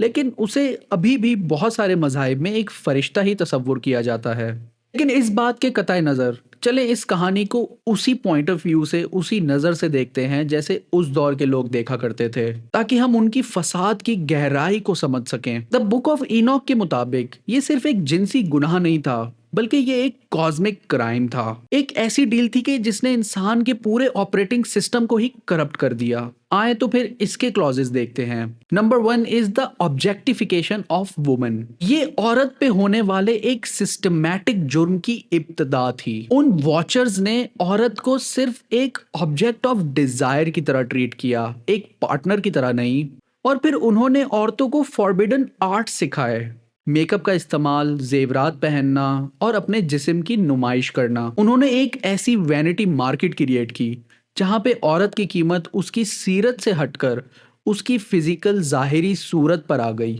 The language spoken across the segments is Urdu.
لیکن اسے ابھی بھی بہت سارے مذاہب میں ایک فرشتہ ہی تصور کیا جاتا ہے۔ لیکن اس بات کے قطع نظر چلیں اس کہانی کو اسی پوائنٹ آف ویو سے، اسی نظر سے دیکھتے ہیں جیسے اس دور کے لوگ دیکھا کرتے تھے، تاکہ ہم ان کی فساد کی گہرائی کو سمجھ سکیں۔ دا بک آف اینوک کے مطابق یہ صرف ایک جنسی گناہ نہیں تھا، بلکہ یہ ایک کازمک کرائم تھا، ایک ایسی ڈیل تھی کہ جس نے انسان کے پورے آپریٹنگ سسٹم کو ہی کرپٹ کر دیا۔ آئے تو پھر اس کے کلازز دیکھتے ہیں۔ Number 1 is the objectification of woman. یہ عورت پہ ہونے والے ایک سسٹمیٹک جرم کی ابتدا تھی۔ ان واچرز نے عورت کو صرف ایک آبجیکٹ آف ڈیزائر کی طرح ٹریٹ کیا، ایک پارٹنر کی طرح نہیں۔ اور پھر انہوں نے عورتوں کو فاربیڈن آرٹ سکھائے، میک اپ کا استعمال، زیورات پہننا اور اپنے جسم کی نمائش کرنا۔ انہوں نے ایک ایسی وینٹی مارکیٹ کریٹ کی جہاں پہ عورت کی قیمت اس کی سیرت سے ہٹ کر اس کی فزیکل ظاہری صورت پر آ گئی۔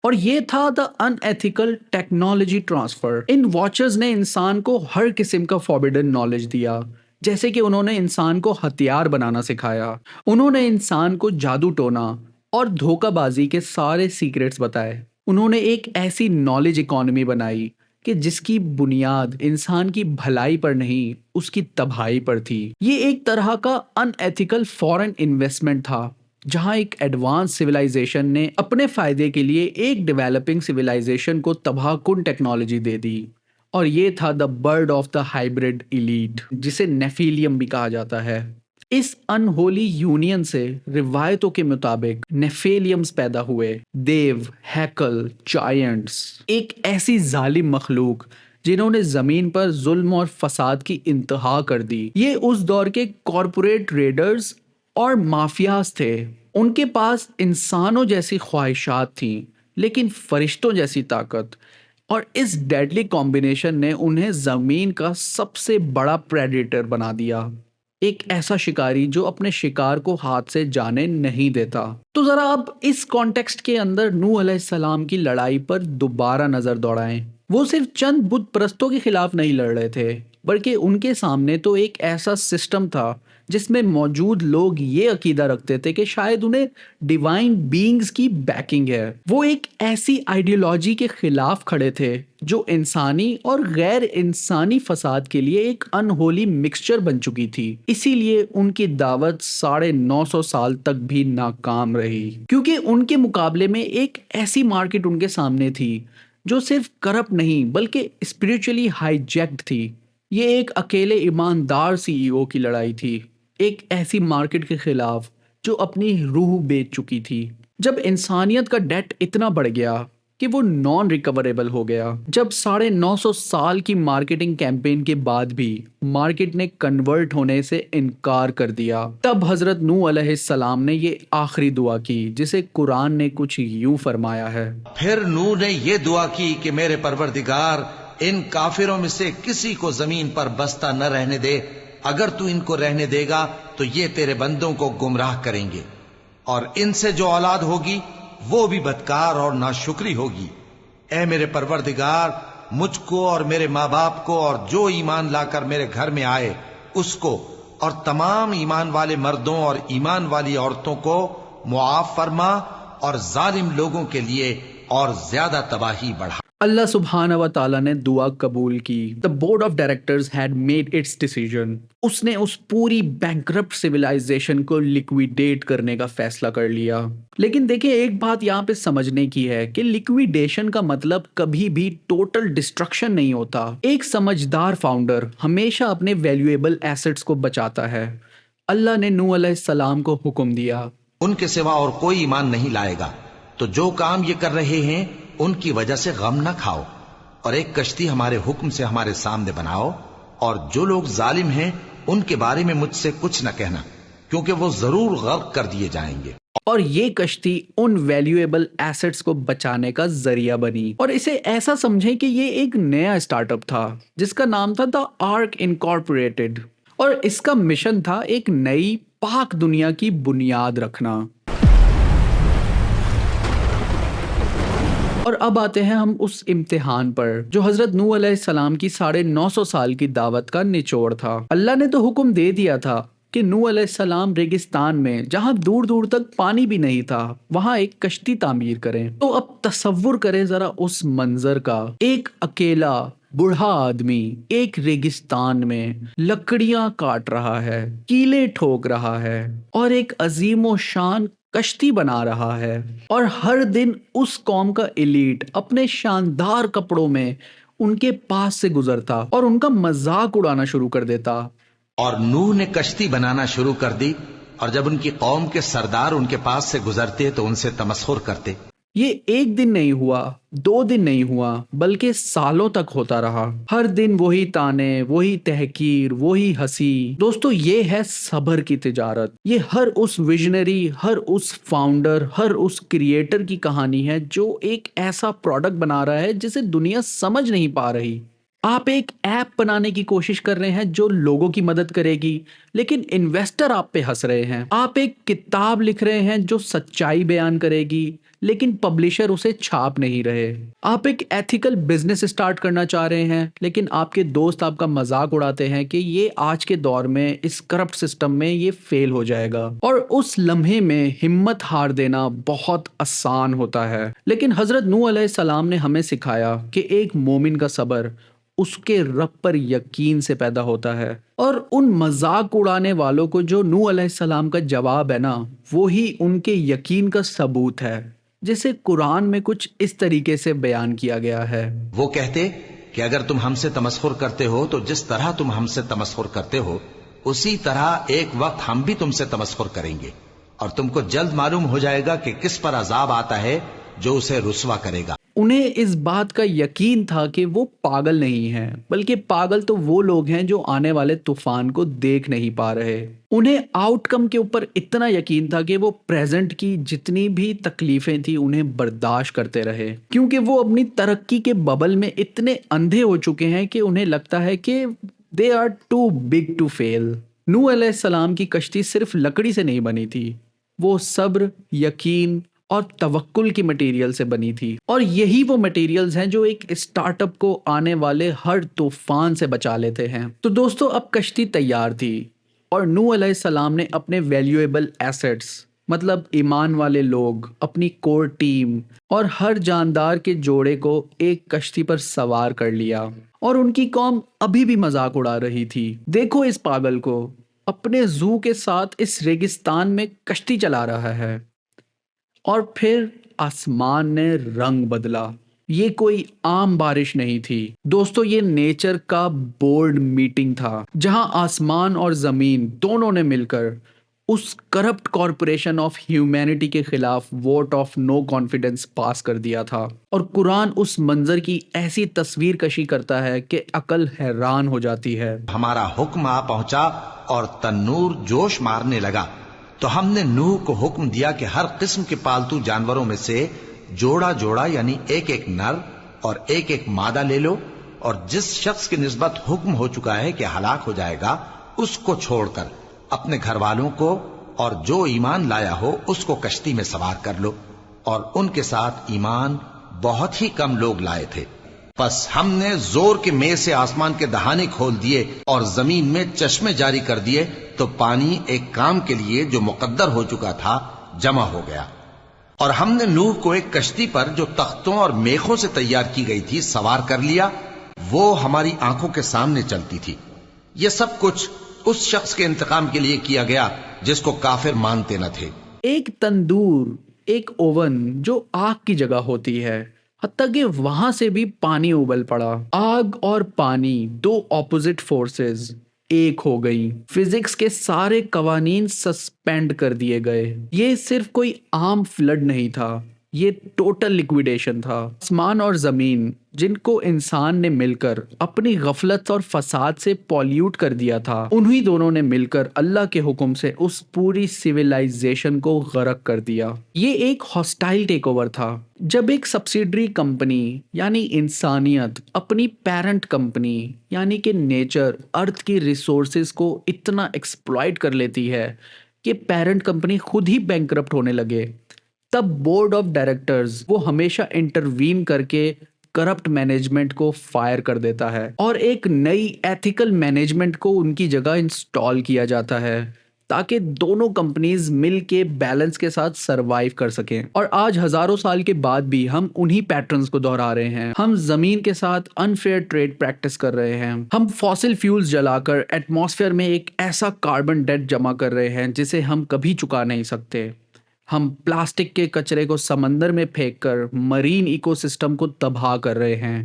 اور یہ تھا دا ان ایتھیکل ٹیکنالوجی ٹرانسفر۔ ان واچرز نے انسان کو ہر قسم کا فاربیڈن نالج دیا، جیسے کہ انہوں نے انسان کو ہتھیار بنانا سکھایا، انہوں نے انسان کو جادو ٹونا اور دھوکہ بازی کے سارے سیکرٹس بتائے۔ انہوں نے ایک ایسی نالج اکانومی بنائی کہ جس کی بنیاد انسان کی بھلائی پر نہیں، اس کی تباہی پر تھی۔ یہ ایک طرح کا ان ایتھیکل فورن انویسٹمنٹ تھا، جہاں ایک ایڈوانس سویلائزیشن نے اپنے فائدے کے لیے ایک ڈیولپنگ سویلائزیشن کو تباہ کن ٹیکنالوجی دے دی۔ اور یہ تھا the bird of the hybrid elite, جسے نیفیلیم بھی کہا جاتا ہے۔ اس انہولی یونین سے روایتوں کے مطابق نیفیلیمز پیدا ہوئے، دیو، ہیکل، جائنٹس، ایک ایسی ظالم مخلوق جنہوں نے زمین پر ظلم اور فساد کی انتہا کر دی۔ یہ اس دور کے کارپوریٹ ریڈرز اور مافیاز تھے۔ ان کے پاس انسانوں جیسی خواہشات تھیں لیکن فرشتوں جیسی طاقت، اور اس ڈیڈلی کمبینیشن نے انہیں زمین کا سب سے بڑا پریڈیٹر بنا دیا، ایک ایسا شکاری جو اپنے شکار کو ہاتھ سے جانے نہیں دیتا۔ تو ذرا اب اس کانٹیکسٹ کے اندر نوح علیہ السلام کی لڑائی پر دوبارہ نظر دوڑائیں۔ وہ صرف چند بت پرستوں کے خلاف نہیں لڑ رہے تھے، بلکہ ان کے سامنے تو ایک ایسا سسٹم تھا جس میں موجود لوگ یہ عقیدہ رکھتے تھے کہ شاید انہیں ڈیوائن بینگز کی بیکنگ ہے۔ وہ ایک ایسی آئیڈیالوجی کے خلاف کھڑے تھے جو انسانی اور غیر انسانی فساد کے لیے ایک انہولی مکسچر بن چکی تھی۔ اسی لیے ان کی دعوت 950 سال تک بھی ناکام رہی، کیونکہ ان کے مقابلے میں ایک ایسی مارکیٹ ان کے سامنے تھی جو صرف کرپٹ نہیں بلکہ اسپریچولی ہائی جیکڈ تھی۔ یہ ایک اکیلے ایماندار سی ای او کی لڑائی تھی، ایک ایسی مارکیٹ کے خلاف جو اپنی روح بیچ چکی تھی۔ جب انسانیت کا ڈیٹ اتنا بڑھ گیا کہ وہ نان ریکوریبل ہو گیا، جب 950 سال کی مارکیٹنگ کیمپین کے بعد بھی مارکیٹ نے کنورٹ ہونے سے انکار کر دیا، تب حضرت نوح علیہ السلام نے یہ آخری دعا کی جسے قرآن نے کچھ یوں فرمایا ہے۔ پھر نوح نے یہ دعا کی کہ میرے پروردگار، ان کافروں میں سے کسی کو زمین پر بستہ نہ رہنے دے، اگر تو ان کو رہنے دے گا تو یہ تیرے بندوں کو گمراہ کریں گے، اور ان سے جو اولاد ہوگی وہ بھی بدکار اور ناشکری ہوگی۔ اے میرے پروردگار، مجھ کو اور میرے ماں باپ کو اور جو ایمان لا کر میرے گھر میں آئے اس کو اور تمام ایمان والے مردوں اور ایمان والی عورتوں کو معاف فرما، اور ظالم لوگوں کے لیے اور زیادہ تباہی بڑھا۔ اللہ سبحانہ و تعالیٰ نے دعا قبول کی۔ The board of directors had made its decision۔ اس نے اس پوری بینکرپٹ سویلائزیشن کو لیکویڈیٹ کرنے کا فیصلہ کر لیا۔ لیکن دیکھیں ایک بات یہاں پہ سمجھنے کی ہے کہ لیکویڈیشن کا مطلب کبھی بھی ٹوٹل ڈسٹرکشن نہیں ہوتا۔ ایک سمجھدار فاؤنڈر ہمیشہ اپنے ویلیویبل ایسٹس کو بچاتا ہے۔ اللہ نے نوح علیہ السلام کو حکم دیا، ان کے سوا اور کوئی ایمان نہیں لائے گا، تو جو کام یہ کر رہے ہیں ان کی وجہ سے غم نہ کھاؤ، اور ایک کشتی ہمارے حکم سے ہمارے سامنے بناؤ، اور جو لوگ ظالم ہیں ان کے بارے میں مجھ سے کچھ نہ کہنا، کیونکہ وہ ضرور غرق کر دیے جائیں گے۔ اور یہ کشتی ان ویلیویبل ایسٹس کو بچانے کا ذریعہ بنی۔ اور اسے ایسا سمجھیں کہ یہ ایک نیا اسٹارٹ اپ تھا جس کا نام تھا دا آرک انکارپوریٹڈ، اور اس کا مشن تھا ایک نئی پاک دنیا کی بنیاد رکھنا۔ اور اب آتے ہیں ہم اس امتحان پر جو حضرت نوح علیہ السلام کی 950 سال کی دعوت کا نچوڑ تھا۔ اللہ نے تو حکم دے دیا تھا، کہ نوح علیہ السلام ریگستان میں جہاں دور دور تک پانی بھی نہیں تھا وہاں ایک کشتی تعمیر کریں. تو اب تصور کریں ذرا اس منظر کا، ایک اکیلا بوڑھا آدمی ایک ریگستان میں لکڑیاں کاٹ رہا ہے، کیلے ٹھوک رہا ہے اور ایک عظیم و شان کشتی بنا رہا ہے، اور ہر دن اس قوم کا ایلیٹ اپنے شاندار کپڑوں میں ان کے پاس سے گزرتا اور ان کا مذاق اڑانا شروع کر دیتا. اور نوح نے کشتی بنانا شروع کر دی، اور جب ان کی قوم کے سردار ان کے پاس سے گزرتے تو ان سے تمسخر کرتے. یہ ایک دن نہیں ہوا، 2 دن نہیں ہوا، بلکہ سالوں تک ہوتا رہا. ہر دن وہی تانے، وہی تحقیر، وہی ہنسی. دوستو یہ ہے صبر کی تجارت. یہ ہر اس ویژنری، ہر اس فاؤنڈر، ہر اس کریٹر کی کہانی ہے جو ایک ایسا پروڈکٹ بنا رہا ہے جسے دنیا سمجھ نہیں پا رہی. آپ ایک ایپ بنانے کی کوشش کر رہے ہیں جو لوگوں کی مدد کرے گی، لیکن انویسٹر آپ پہ ہنس رہے ہیں. آپ ایک کتاب لکھ رہے ہیں جو سچائی بیان کرے گی، لیکن پبلشر اسے چھاپ نہیں رہے. آپ ایک ایتھیکل بزنس سٹارٹ کرنا چاہ رہے ہیں، لیکن آپ کے دوست آپ کا مذاق اڑاتے ہیں کہ یہ آج کے دور میں اس کرپٹ سسٹم میں یہ فیل ہو جائے گا. اور اس لمحے میں ہمت ہار دینا بہت آسان ہوتا ہے، لیکن حضرت نوح علیہ السلام نے ہمیں سکھایا کہ ایک مومن کا صبر اس کے رب پر یقین سے پیدا ہوتا ہے. اور ان مذاق اڑانے والوں کو جو نوح علیہ السلام کا جواب ہے نا، وہی ان کے یقین کا ثبوت ہے، جسے قرآن میں کچھ اس طریقے سے بیان کیا گیا ہے. وہ کہتے کہ اگر تم ہم سے تمسخر کرتے ہو تو جس طرح تم ہم سے تمسخر کرتے ہو اسی طرح ایک وقت ہم بھی تم سے تمسخر کریں گے، اور تم کو جلد معلوم ہو جائے گا کہ کس پر عذاب آتا ہے جو اسے رسوا کرے گا. انہیں اس بات کا یقین تھا کہ وہ پاگل نہیں ہیں، بلکہ پاگل تو وہ لوگ ہیں جو آنے والے طوفان کو دیکھ نہیں پا رہے. انہیں آؤٹ کم کے اوپر اتنا یقین تھا کہ وہ پریزنٹ کی جتنی بھی تکلیفیں تھیں انہیں برداشت کرتے رہے، کیونکہ وہ اپنی ترقی کے ببل میں اتنے اندھے ہو چکے ہیں کہ انہیں لگتا ہے کہ they are too big to fail. نوح علیہ السلام کی کشتی صرف لکڑی سے نہیں بنی تھی، وہ صبر، یقین اور توکل کی مٹیریل سے بنی تھی. اور یہی وہ مٹیریلز ہیں جو ایک اسٹارٹ اپ کو آنے والے ہر طوفان سے بچا لیتے ہیں. تو دوستو اب کشتی تیار تھی، اور نوح علیہ السلام نے اپنے ویلیویبل ایسٹس مطلب ایمان والے لوگ، اپنی کور ٹیم اور ہر جاندار کے جوڑے کو ایک کشتی پر سوار کر لیا. اور ان کی قوم ابھی بھی مذاق اڑا رہی تھی. دیکھو اس پاگل کو، اپنے زو کے ساتھ اس ریگستان میں کشتی چلا رہا ہے. اور پھر آسمان نے رنگ بدلا. یہ کوئی عام بارش نہیں تھی دوستو، یہ نیچر کا بورڈ میٹنگ تھا، جہاں آسمان اور زمین دونوں نے مل کر اس کرپٹ کارپوریشن آف ہیومینٹی کے خلاف ووٹ آف نو کانفیڈنس پاس کر دیا تھا. اور قرآن اس منظر کی ایسی تصویر کشی کرتا ہے کہ عقل حیران ہو جاتی ہے. ہمارا حکم آ پہنچا اور تنور جوش مارنے لگا، تو ہم نے نوح کو حکم دیا کہ ہر قسم کے پالتو جانوروں میں سے جوڑا جوڑا یعنی ایک ایک نر اور ایک ایک مادہ لے لو، اور جس شخص کی نسبت حکم ہو چکا ہے کہ ہلاک ہو جائے گا اس کو چھوڑ کر اپنے گھر والوں کو اور جو ایمان لایا ہو اس کو کشتی میں سوار کر لو. اور ان کے ساتھ ایمان بہت ہی کم لوگ لائے تھے. پس ہم نے زور کے مے سے آسمان کے دہانے کھول دیے اور زمین میں چشمے جاری کر دیے، تو پانی ایک کام کے لیے جو مقدر ہو چکا تھا جمع ہو گیا. اور ہم نے نوح کو ایک کشتی پر جو تختوں اور میخوں سے تیار کی گئی تھی سوار کر لیا، وہ ہماری آنکھوں کے سامنے چلتی تھی. یہ سب کچھ اس شخص کے انتقام کے لیے کیا گیا جس کو کافر مانتے نہ تھے. ایک تندور، ایک اوون جو آگ کی جگہ ہوتی ہے، حتیٰ کہ وہاں سے بھی پانی ابل پڑا. آگ اور پانی، دو اپوزٹ فورسز ایک ہو گئی. فزکس کے سارے قوانین سسپینڈ کر دیے گئے. یہ صرف کوئی عام فلڈ نہیں تھا، یہ ٹوٹل لیکویڈیشن تھا. آسمان اور زمین جن کو انسان نے مل کر اپنی غفلت اور فساد سے پولیوٹ کر دیا تھا، انہی دونوں نے مل کر اللہ کے حکم سے اس پوری سیویلائزیشن کو غرق کر دیا. یہ ایک ہاسٹائل ٹیک اوور تھا. جب ایک سبسیڈری کمپنی یعنی انسانیت اپنی پیرنٹ کمپنی یعنی کہ نیچر، ارتھ کی ریسورسز کو اتنا ایکسپلائٹ کر لیتی ہے کہ پیرنٹ کمپنی خود ہی بینکرپٹ ہونے لگے، تب بورڈ آف ڈائریکٹرز وہ ہمیشہ انٹروین کر کے کرپٹ مینجمنٹ کو فائر کر دیتا ہے اور ایک نئی ایتھیکل مینجمنٹ کو ان کی جگہ انسٹال کیا جاتا ہے تاکہ دونوں کمپنیز مل کے بیلنس کے ساتھ سروائیو کر سکیں۔ اور آج ہزاروں سال کے بعد بھی ہم انہی پیٹرنز کو دہرا رہے ہیں۔ ہم زمین کے ساتھ انفیئر ٹریڈ پریکٹس کر رہے ہیں، ہم فاسل فیولز جلا کر ایٹماسفیئر میں ایک ایسا کاربن ڈیٹ جمع کر رہے ہیں جسے ہم کبھی چکا نہیں سکتے، ہم پلاسٹک کے کچرے کو سمندر میں پھینک کر مرین ایکو سسٹم کو تباہ کر رہے ہیں،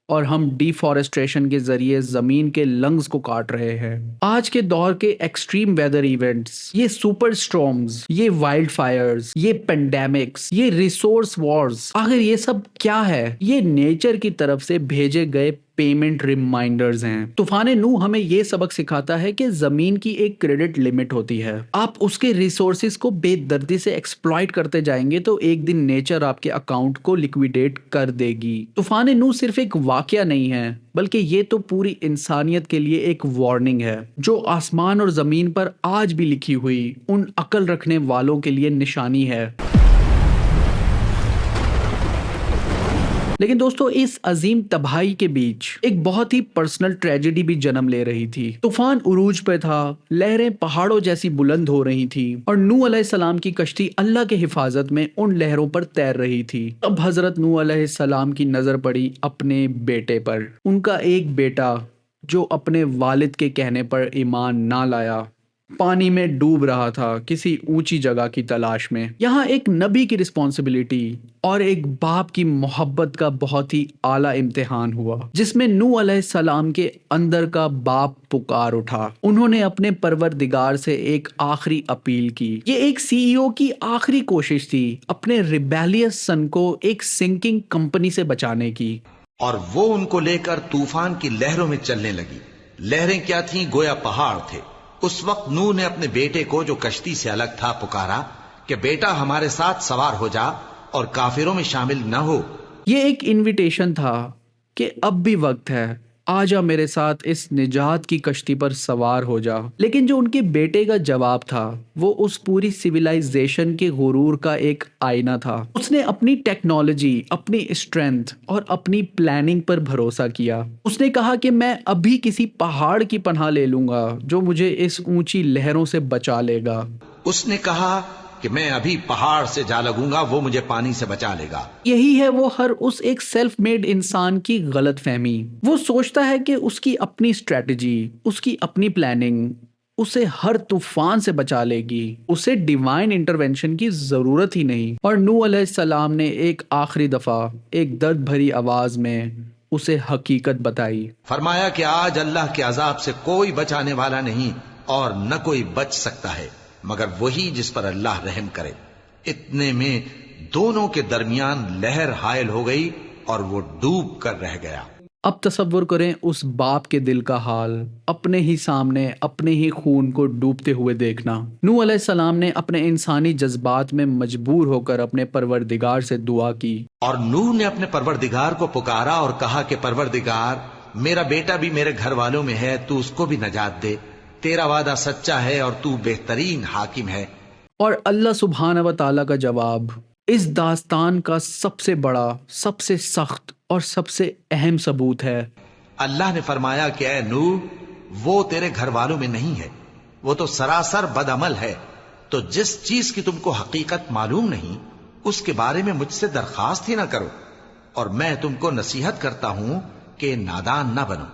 اور ہم ڈیفارسٹریشن کے ذریعے زمین کے لنگز کو کاٹ رہے ہیں۔ آج کے دور کے ایکسٹریم ویدر ایونٹس، یہ سپر سٹارمز، یہ وائلڈ فائرز، یہ پینڈیمکس، یہ ریسورس وارز، آخر یہ سب کیا ہے؟ یہ نیچر کی طرف سے بھیجے گئے پیمنٹ ریمائنڈرز ہیں۔ طوفان نوح ہمیں یہ سبق سکھاتا ہے کہ زمین کی ایک کریڈٹ لمٹ ہوتی ہے۔ آپ اس کے ریسورسز کو بے دردی سے ایکسپلائٹ کرتے جائیں گے تو ایک دن نیچر آپ کے اکاؤنٹ کو لیکویڈیٹ کر دے گی۔ طوفان نوح صرف ایک واقعہ نہیں ہے، بلکہ یہ تو پوری انسانیت کے لیے ایک وارننگ ہے، جو آسمان اور زمین پر آج بھی لکھی ہوئی ان عقل رکھنے والوں کے لیے نشانی ہے۔ لیکن دوستو، اس عظیم تباہی کے بیچ ایک بہت ہی پرسنل ٹریجڈی بھی جنم لے رہی تھی۔ طوفان عروج پہ تھا، لہریں پہاڑوں جیسی بلند ہو رہی تھی اور نوح علیہ السلام کی کشتی اللہ کے حفاظت میں ان لہروں پر تیر رہی تھی۔ اب حضرت نوح علیہ السلام کی نظر پڑی اپنے بیٹے پر، ان کا ایک بیٹا جو اپنے والد کے کہنے پر ایمان نہ لایا، پانی میں ڈوب رہا تھا کسی اونچی جگہ کی تلاش میں۔ یہاں ایک نبی کی رسپانسبلٹی اور ایک باپ کی محبت کا بہت ہی اعلیٰ امتحان ہوا، جس میں نوح علیہ السلام کے اندر کا باپ پکار اٹھا۔ انہوں نے اپنے پروردگار سے ایک آخری اپیل کی۔ یہ ایک سی ای او کی آخری کوشش تھی اپنے ریبیلیس سن کو ایک سنکنگ کمپنی سے بچانے کی۔ اور وہ ان کو لے کر طوفان کی لہروں میں چلنے لگی۔ لہریں کیا تھیں؟ گویا پہاڑ تھے۔ اس وقت نوح نے اپنے بیٹے کو جو کشتی سے الگ تھا پکارا کہ بیٹا ہمارے ساتھ سوار ہو جا اور کافروں میں شامل نہ ہو۔ یہ ایک انویٹیشن تھا کہ اب بھی وقت ہے، آ جا میرے ساتھ اس نجات کی کشتی پر سوار ہو جا۔ لیکن جو ان کے بیٹے کا جواب تھا وہ اس پوری سویلائزیشن کے غرور کا ایک آئینہ تھا۔ اس نے اپنی ٹیکنالوجی، اپنی اسٹرینتھ اور اپنی پلاننگ پر بھروسہ کیا۔ اس نے کہا کہ میں ابھی کسی پہاڑ کی پناہ لے لوں گا جو مجھے اس اونچی لہروں سے بچا لے گا۔ اس نے کہا کہ میں ابھی پہاڑ سے جا لگوں گا، وہ مجھے پانی سے بچا لے گا۔ یہی ہے وہ ہر اس ایک سیلف میڈ انسان کی غلط فہمی۔ وہ سوچتا ہے کہ اس کی اپنی اسٹریٹجی، اس کی اپنی پلاننگ اسے ہر طوفان سے بچا لے گی، اسے ڈیوائن انٹرونشن کی ضرورت ہی نہیں۔ اور نوح علیہ السلام نے ایک آخری دفعہ ایک درد بھری آواز میں اسے حقیقت بتائی۔ فرمایا کہ آج اللہ کے عذاب سے کوئی بچانے والا نہیں اور نہ کوئی بچ سکتا ہے مگر وہی جس پر اللہ رحم کرے۔ اتنے میں دونوں کے درمیان لہر حائل ہو گئی اور وہ ڈوب کر رہ گیا۔ اب تصور کریں اس باپ کے دل کا حال، اپنے ہی سامنے اپنے ہی خون کو ڈوبتے ہوئے دیکھنا۔ نوح علیہ السلام نے اپنے انسانی جذبات میں مجبور ہو کر اپنے پروردگار سے دعا کی۔ اور نوح نے اپنے پروردگار کو پکارا اور کہا کہ پروردگار، میرا بیٹا بھی میرے گھر والوں میں ہے، تو اس کو بھی نجات دے، تیرا وعدہ سچا ہے اور تو بہترین حاکم ہے۔ اور اللہ سبحانہ و تعالیٰ کا جواب اس داستان کا سب سے بڑا، سب سے سخت اور سب سے اہم ثبوت ہے۔ اللہ نے فرمایا کہ اے نوح، وہ تیرے گھر والوں میں نہیں ہے، وہ تو سراسر بد عمل ہے، تو جس چیز کی تم کو حقیقت معلوم نہیں اس کے بارے میں مجھ سے درخواست ہی نہ کرو، اور میں تم کو نصیحت کرتا ہوں کہ نادان نہ بنو۔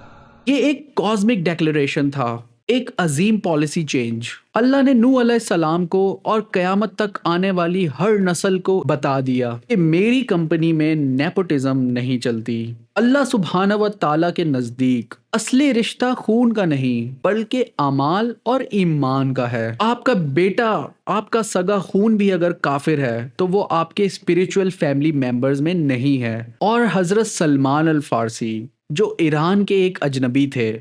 یہ ایک کاسمک ڈیکلیریشن تھا، ایک عظیم پالیسی چینج۔ اللہ نے نوح علیہ السلام کو اور قیامت تک آنے والی ہر نسل کو بتا دیا کہ میری کمپنی میں نیپوٹزم نہیں چلتی۔ اللہ سبحانہ و تعالیٰ کے نزدیک اصلی رشتہ خون کا نہیں بلکہ اعمال اور ایمان کا ہے۔ آپ کا بیٹا، آپ کا سگا خون بھی اگر کافر ہے تو وہ آپ کے اسپریچول فیملی ممبرز میں نہیں ہے۔ اور حضرت سلمان الفارسی جو ایران کے ایک اجنبی تھے،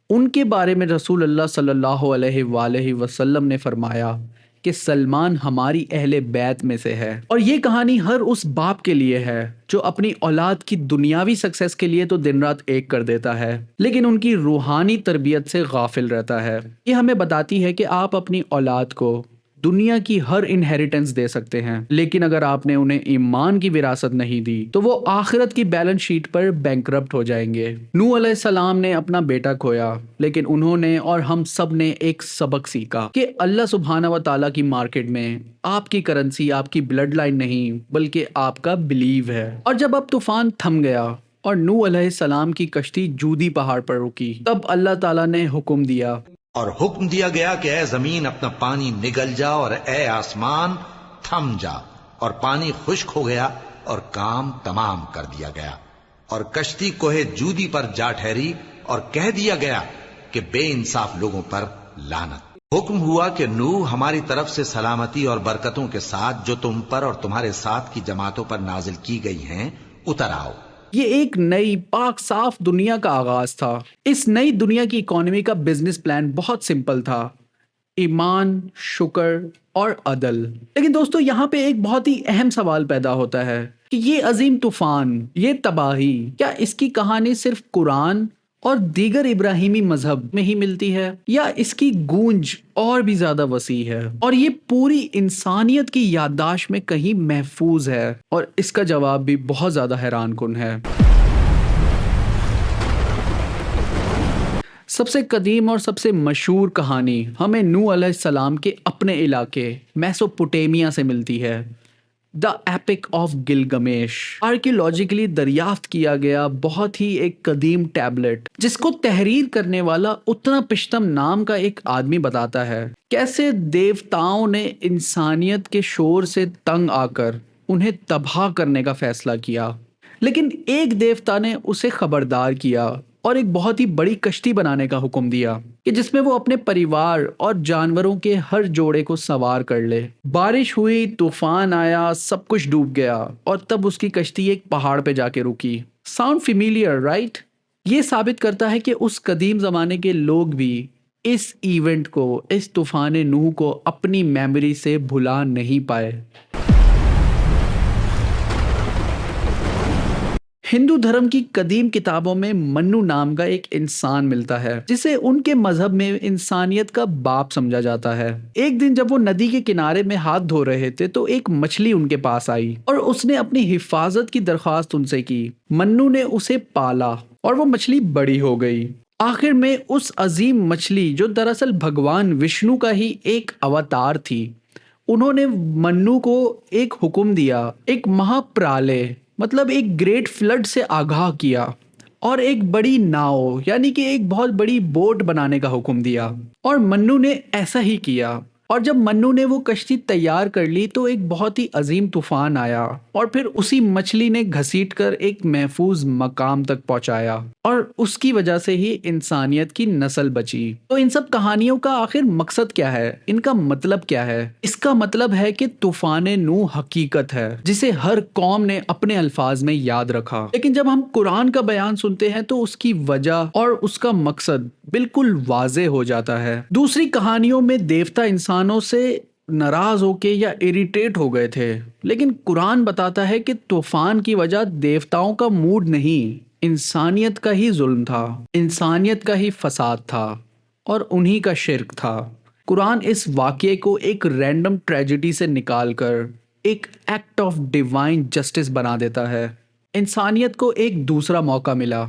ان کے بارے میں رسول اللہ صلی اللہ علیہ وآلہ وسلم نے فرمایا کہ سلمان ہماری اہل بیت میں سے ہے۔ اور یہ کہانی ہر اس باپ کے لیے ہے جو اپنی اولاد کی دنیاوی سکسیس کے لیے تو دن رات ایک کر دیتا ہے لیکن ان کی روحانی تربیت سے غافل رہتا ہے۔ یہ ہمیں بتاتی ہے کہ آپ اپنی اولاد کو دنیا کی ہر انہیریٹنس دے سکتے ہیں، لیکن اگر آپ نے انہیں ایمان کی وراثت نہیں دی تو وہ آخرت کی بیلنس شیٹ پر بینکرپٹ ہو جائیں گے۔ نوح علیہ السلام نے اپنا بیٹا کھویا، لیکن انہوں نے اور ہم سب نے ایک سبق سیکھا کہ اللہ سبحانہ و تعالیٰ کی مارکیٹ میں آپ کی کرنسی آپ کی بلڈ لائن نہیں بلکہ آپ کا بلیو ہے۔ اور جب اب طوفان تھم گیا اور نوح علیہ السلام کی کشتی جودی پہاڑ پر رکی، تب اللہ تعالیٰ نے حکم دیا، اور حکم دیا گیا کہ اے زمین اپنا پانی نگل جا اور اے آسمان تھم جا، اور پانی خشک ہو گیا اور کام تمام کر دیا گیا، اور کشتی کوہ جودی پر جا ٹھہری، اور کہہ دیا گیا کہ بے انصاف لوگوں پر لعنت۔ حکم ہوا کہ نوح ہماری طرف سے سلامتی اور برکتوں کے ساتھ جو تم پر اور تمہارے ساتھ کی جماعتوں پر نازل کی گئی ہیں اتر آؤ۔ یہ ایک نئی پاک صاف دنیا کا آغاز تھا۔ اس نئی دنیا کی اکانومی کا بزنس پلان بہت سمپل تھا، ایمان، شکر اور عدل۔ لیکن دوستو، یہاں پہ ایک بہت ہی اہم سوال پیدا ہوتا ہے کہ یہ عظیم طوفان، یہ تباہی، کیا اس کی کہانی صرف قرآن اور دیگر ابراہیمی مذہب میں ہی ملتی ہے، یا اس کی گونج اور بھی زیادہ وسیع ہے اور یہ پوری انسانیت کی یادداشت میں کہیں محفوظ ہے؟ اور اس کا جواب بھی بہت زیادہ حیران کن ہے۔ سب سے قدیم اور سب سے مشہور کہانی ہمیں نوح علیہ السلام کے اپنے علاقے میسوپوٹیمیا سے ملتی ہے، دا ایپک آف گلگمیش۔ آرکیولوجیکلی دریافت کیا گیا بہت ہی ایک قدیم ٹیبلٹ، جس کو تحریر کرنے والا اتنا پشتم نام کا ایک آدمی بتاتا ہے کیسے دیوتاؤں نے انسانیت کے شور سے تنگ آ کر انہیں تباہ کرنے کا فیصلہ کیا، لیکن ایک دیوتا نے اسے خبردار کیا اور ایک بہت ہی بڑی کشتی بنانے کا حکم دیا کہ جس میں وہ اپنے پریوار اور جانوروں کے ہر جوڑے کو سوار کر لے۔ بارش ہوئی، طوفان آیا، سب کچھ ڈوب گیا، اور تب اس کی کشتی ایک پہاڑ پہ جا کے رکی۔ Sound familiar, right? یہ ثابت کرتا ہے کہ اس قدیم زمانے کے لوگ بھی اس ایونٹ کو، اس طوفان نوح کو اپنی میموری سے بھلا نہیں پائے۔ ہندو دھرم کی قدیم کتابوں میں منو نام کا ایک انسان ملتا ہے جسے ان کے مذہب میں انسانیت کا باپ سمجھا جاتا ہے۔ ایک دن جب وہ ندی کے کنارے میں ہاتھ دھو رہے تھے تو ایک مچھلی ان کے پاس آئی اور اس نے اپنی حفاظت کی درخواست ان سے کی۔ منو نے اسے پالا اور وہ مچھلی بڑی ہو گئی۔ آخر میں اس عظیم مچھلی، جو دراصل بھگوان وشنو کا ہی ایک اوتار تھی، انہوں نے منو کو ایک حکم دیا، ایک مہا پرالے مطلب ایک گریٹ فلڈ سے آگاہ کیا اور ایک بڑی ناؤ یعنی کہ ایک بہت بڑی بوٹ بنانے کا حکم دیا، اور منو نے ایسا ہی کیا۔ اور جب منو نے وہ کشتی تیار کر لی تو ایک بہت ہی عظیم طوفان آیا اور پھر اسی مچھلی نے گھسیٹ کر ایک محفوظ مقام تک پہنچایا، اور اس کی وجہ سے ہی انسانیت کی نسل بچی۔ تو ان سب کہانیوں کا آخر مقصد کیا ہے؟ ان کا مطلب کیا ہے؟ اس کا مطلب ہے کہ طوفان نوح حقیقت ہے جسے ہر قوم نے اپنے الفاظ میں یاد رکھا، لیکن جب ہم قرآن کا بیان سنتے ہیں تو اس کی وجہ اور اس کا مقصد بالکل واضح ہو جاتا ہے۔ دوسری کہانیوں میں دیوتا انسانوں سے ناراض ہو کے یا اریٹیٹ ہو گئے تھے، لیکن قرآن بتاتا ہے کہ طوفان کی وجہ دیوتاؤں کا موڈ نہیں، انسانیت کا ہی ظلم تھا، انسانیت کا ہی فساد تھا اور انہی کا شرک تھا۔ قرآن اس واقعے کو ایک رینڈم ٹریجڈی سے نکال کر ایک ایکٹ آف ڈیوائن جسٹس بنا دیتا ہے۔ انسانیت کو ایک دوسرا موقع ملا،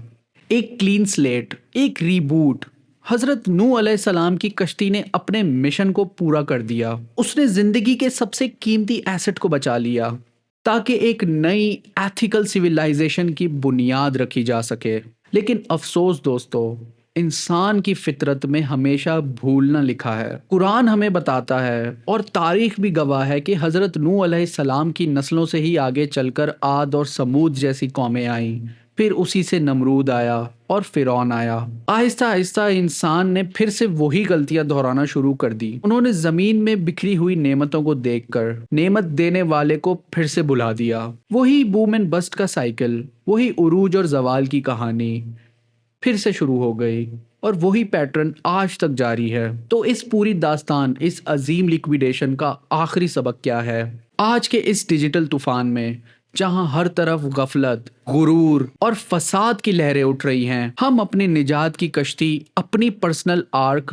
ایک کلین سلیٹ، ایک ریبوٹ۔ حضرت نوح علیہ السلام کی کشتی نے اپنے مشن کو پورا کر دیا۔ اس نے زندگی کے سب سے قیمتی ایسٹ کو بچا لیا تاکہ ایک نئی ایتھیکل سویلائزیشن کی بنیاد رکھی جا سکے۔ لیکن افسوس دوستو، انسان کی فطرت میں ہمیشہ بھولنا لکھا ہے۔ قرآن ہمیں بتاتا ہے اور تاریخ بھی گواہ ہے کہ حضرت نوح علیہ السلام کی نسلوں سے ہی آگے چل کر عاد اور سمود جیسی قومیں آئیں، پھر اسی سے نمرود آیا اور فرعون آیا۔ آہستہ آہستہ انسان نے پھر سے وہی غلطیاں دہرانا شروع کر دی۔ انہوں نے زمین میں بکھری ہوئی نعمتوں کو دیکھ کر نعمت دینے والے کو پھر سے بھلا دیا۔ وہی بوم اینڈ بسٹ کا سائیکل، وہی عروج اور زوال کی کہانی پھر سے شروع ہو گئی، اور وہی پیٹرن آج تک جاری ہے۔ تو اس پوری داستان، اس عظیم لیکویڈیشن کا آخری سبق کیا ہے؟ آج کے اس ڈیجیٹل طوفان میں جہاں ہر طرف غفلت، غرور اور فساد کی لہریں اٹھ رہی ہیں، ہم اپنی نجات کی کشتی، اپنی پرسنل آرک